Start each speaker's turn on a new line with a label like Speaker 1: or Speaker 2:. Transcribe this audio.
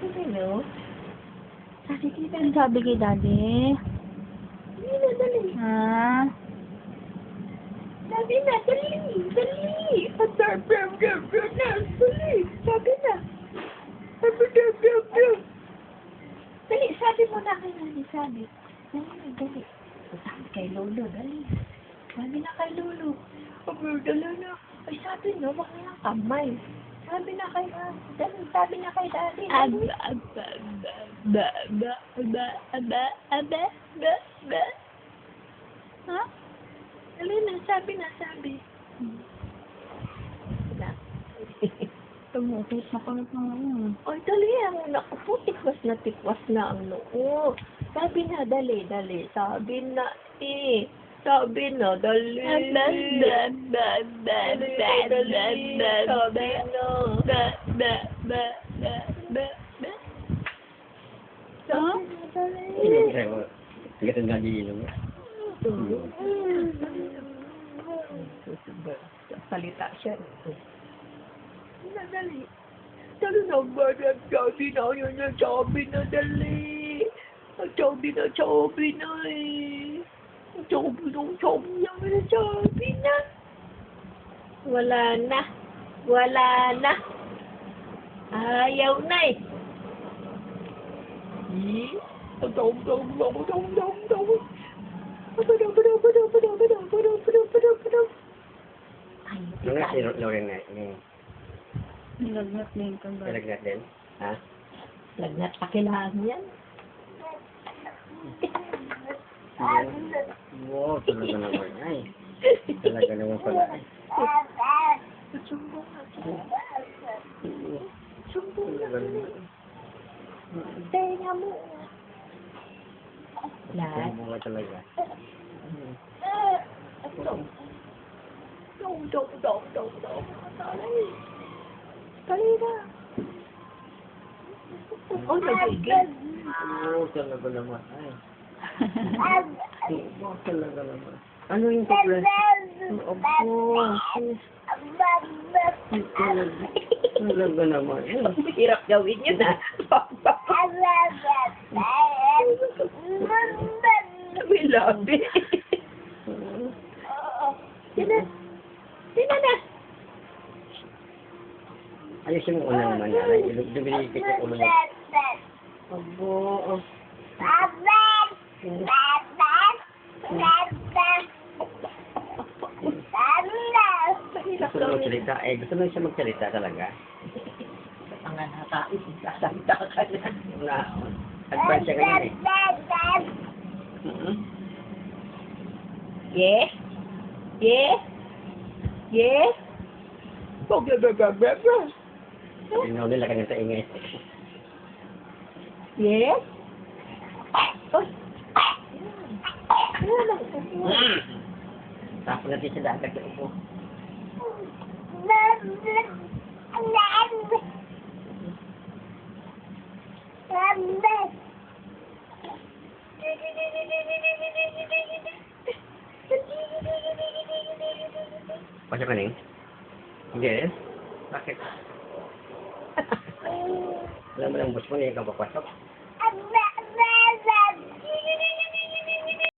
Speaker 1: Hello? Sabi kita ang sabi kay daddy. Hindi na, dali. Ha? Sabi na, dali. Dali. Dali. Sabi na. Dali, sabi mo na kay daddy, sabi. Dali. Sabi kay Lolo, dali. Sabi na kay Lolo. Dala na. Ay, sabi na, wag na lang kamay. Sabi na kay daddy. Sabi na kay daddy. Ha? Dali na, sabi na, sabi.
Speaker 2: Tumutot na kami ng ngayon.
Speaker 1: Ay, dali ang naku, tikwas na ang noo. Sabi na, dali. Sabi na, Sabi na, dali.
Speaker 3: Tiga tengah di lu.
Speaker 1: Salita siya. Dali. Dali na ba? Sabi na yun na. Sabi na, dali. Sabi na eh. Sabi na. Wala na. Ayaw na eh.
Speaker 3: Nggak sih lo yang naik ni.
Speaker 2: Nilagnat na yung kambal.
Speaker 3: Lagnat din. Ha?
Speaker 1: Lagnat pa kailangan yan.
Speaker 3: Wow, talaga naman ay. Talaga naman pala ay.
Speaker 1: Sumbong
Speaker 3: Talaga
Speaker 1: na.
Speaker 3: naman.
Speaker 1: Tenga mo. Lahat.
Speaker 3: Sumbong ka talaga.
Speaker 1: Dali na. Oh, nagigil.
Speaker 3: Oh, talaga naman ay. Oh, talaga naman. Ano yung problem? Opo. Talaga naman.
Speaker 1: Hirap gawin yun ah. May labi. Sino na?
Speaker 3: Ayusin mo una naman yan. Dumilikit yung ulo mo. Abo. Gusto mo magsalita? Gusto mo siya magsalita talaga?
Speaker 1: Ang natain, sasalita ka na.
Speaker 3: Advance siya ganyan eh.
Speaker 1: Yes?
Speaker 3: Tingnan nila kanya sa ingay.
Speaker 1: Yes? Oh.
Speaker 3: Tapos natin sa dagat yung upo. Pasok ka ning? Hindi eh. Bakit? Alam mo lang, boss mo, hindi ka papasok.